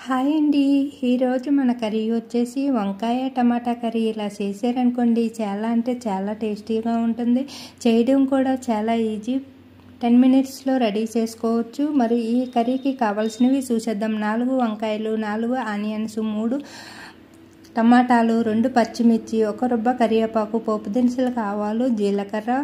Hi అండి. ఈరోజు మన కర్రీ వచ్చేసి వంకాయ టమాటా కర్రీ. ఇలా చేశారనుకోండి చాలా అంటే చాలా టేస్టీగా ఉంటుంది. చేయడం కూడా చాలా ఈజీ. 10 మినిట్స్లో రెడీ చేసుకోవచ్చు. మరి ఈ కర్రీకి కావాల్సినవి చూసేద్దాం. 4 వంకాయలు, 4 ఆనియన్స్, 3 టమాటాలు, 2 పచ్చిమిర్చి, 1 రెబ్బ కరివేపాకు, పోపు దినుసులు, ఆవాలు, జీలకర్ర,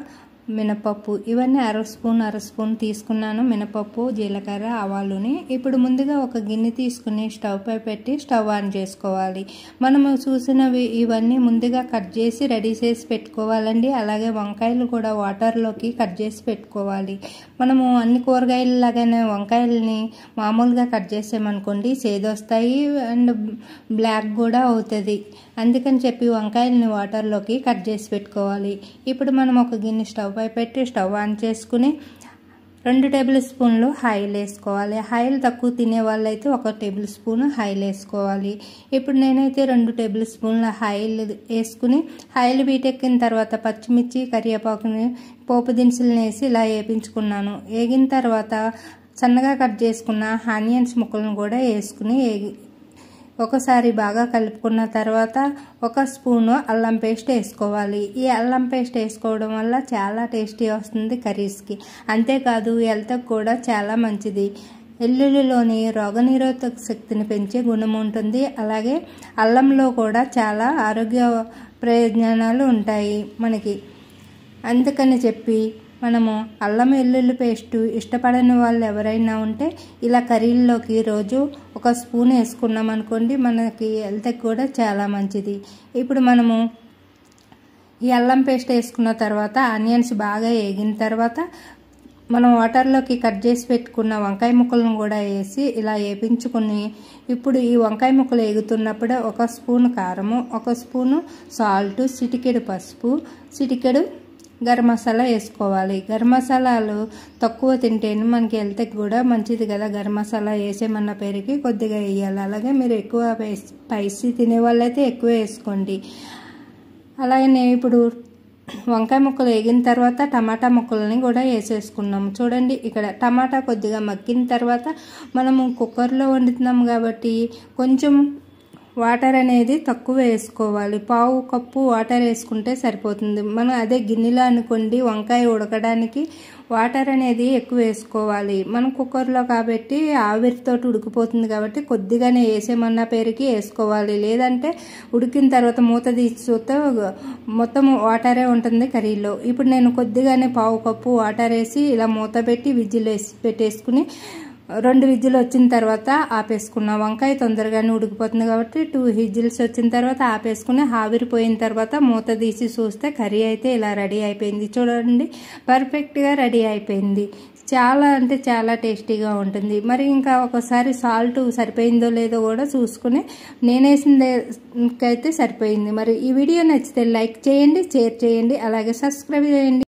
మినపప్పు. ఇవన్నీ అర స్పూన్ తీసుకున్నాను. మినపప్పు, జీలకర్ర, ఆవాలుని. ఇప్పుడు ముందుగా ఒక గిన్నె తీసుకుని స్టవ్ పై పెట్టి స్టవ్ ఆన్ చేసుకోవాలి. మనము చూసినవి ఇవన్నీ ముందుగా కట్ చేసి రెడీ చేసి పెట్టుకోవాలండి. అలాగే వంకాయలు కూడా వాటర్లోకి కట్ చేసి పెట్టుకోవాలి. మనము అన్ని కూరగాయలలాగానే వంకాయలని మామూలుగా కట్ చేసామనుకోండి చేదొస్తాయి అండ్ బ్లాక్ కూడా అవుతుంది. అందుకని చెప్పి వంకాయలని వాటర్లోకి కట్ చేసి పెట్టుకోవాలి. ఇప్పుడు మనం ఒక గిన్నె స్టవ్ పై పెట్టి స్టవ్ ఆన్ చేసుకుని 2 టేబుల్ స్పూన్లు ఆయిల్ వేసుకోవాలి. ఆయిల్ తక్కువ తినే వాళ్ళైతే 1 టేబుల్ స్పూన్ ఆయిల్ వేసుకోవాలి. ఇప్పుడు నేనైతే 2 టేబుల్ స్పూన్ల ఆయిల్ వేసుకుని ఆయిల్ వీటెక్కిన తర్వాత పచ్చిమిర్చి, కరివేపాకుని, పోపు దినుసులను వేసి ఇలా వేపించుకున్నాను. వేగిన తర్వాత సన్నగా కట్ చేసుకున్న ఆనియన్స్ ముక్కలను కూడా వేసుకుని ఒకసారి బాగా కలుపుకున్న తర్వాత 1 స్పూను అల్లం పేస్ట్ వేసుకోవాలి. ఈ అల్లం పేస్ట్ వేసుకోవడం వల్ల చాలా టేస్టీ వస్తుంది కర్రీస్కి. అంతేకాదు హెల్త్కి కూడా చాలా మంచిది. వెల్లుల్లిలోని రోగనిరోధక శక్తిని పెంచే గుణం ఉంటుంది. అలాగే అల్లంలో కూడా చాలా ఆరోగ్య ప్రయోజనాలు ఉంటాయి మనకి. అందుకని చెప్పి మనము అల్లం వెల్లుల్లి పేస్టు ఇష్టపడని వాళ్ళు ఎవరైనా ఉంటే ఇలా కర్రీల్లోకి రోజు 1 స్పూన్ వేసుకున్నాం అనుకోండి, మనకి హెల్త్కి కూడా చాలా మంచిది. ఇప్పుడు మనము ఈ అల్లం పేస్ట్ వేసుకున్న తర్వాత ఆనియన్స్ బాగా వేగిన తర్వాత మనం వాటర్లోకి కట్ చేసి పెట్టుకున్న వంకాయ ముక్కలను కూడా వేసి ఇలా వేపించుకొని ఇప్పుడు ఈ వంకాయ ముక్కలు వేగుతున్నప్పుడే 1 స్పూన్ కారము, 1 స్పూను సాల్ట్, చిటికెడు పసుపు, చిటికెడు గరం మసాలా వేసుకోవాలి. గరం మసాలాలు తక్కువ తింటేనే మనకి హెల్త్కి కూడా మంచిది కదా. గరం మసాలా వేసేమన్న పేరుకి కొద్దిగా వేయాలి. అలాగే మీరు ఎక్కువ స్పైసీ తినే వాళ్ళైతే ఎక్కువ వేసుకోండి. అలాగే ఇప్పుడు వంకాయ ముక్కలు వేగిన తర్వాత టమాటా ముక్కలని కూడా వేసేసుకున్నాము. చూడండి, ఇక్కడ టమాటా కొద్దిగా మగ్గిన తర్వాత మనము కుక్కర్లో వండుతున్నాము కాబట్టి కొంచెం వాటర్ అనేది తక్కువ వేసుకోవాలి. 1/2 కప్పు వాటర్ వేసుకుంటే సరిపోతుంది. మనం అదే గిన్నెలో అనుకోండి వంకాయ ఉడకడానికి వాటర్ అనేది ఎక్కువ వేసుకోవాలి. మనం కుక్కర్లో కాబట్టి ఆవిరితో ఉడికిపోతుంది కాబట్టి కొద్దిగానే వేసేమన్న పేరుకి వేసుకోవాలి. లేదంటే ఉడికిన తర్వాత మూత తీసి చూస్తే మొత్తం వాటరే ఉంటుంది కర్రీలో. ఇప్పుడు నేను కొద్దిగానే 1/2 కప్పు వాటర్ వేసి ఇలా మూత పెట్టి విజిల్ వేసి పెట్టేసుకుని 2 విజిల్ వచ్చిన తర్వాత ఆపేసుకున్నా. వంకాయ తొందరగానే ఉడికిపోతుంది కాబట్టి 2 విజిల్స్ వచ్చిన తర్వాత ఆపేసుకుని ఆవిరిపోయిన తర్వాత మూత తీసి చూస్తే కర్రీ అయితే ఇలా రెడీ అయిపోయింది. చూడండి, పర్ఫెక్ట్గా రెడీ అయిపోయింది. చాలా అంటే చాలా టేస్టీగా ఉంటుంది. మరి ఇంకా ఒకసారి సాల్ట్ సరిపోయిందో లేదో కూడా చూసుకుని నేనేసిందైతే సరిపోయింది. మరి ఈ వీడియో నచ్చితే లైక్ చేయండి, షేర్ చేయండి, అలాగే సబ్స్క్రైబ్ చేయండి.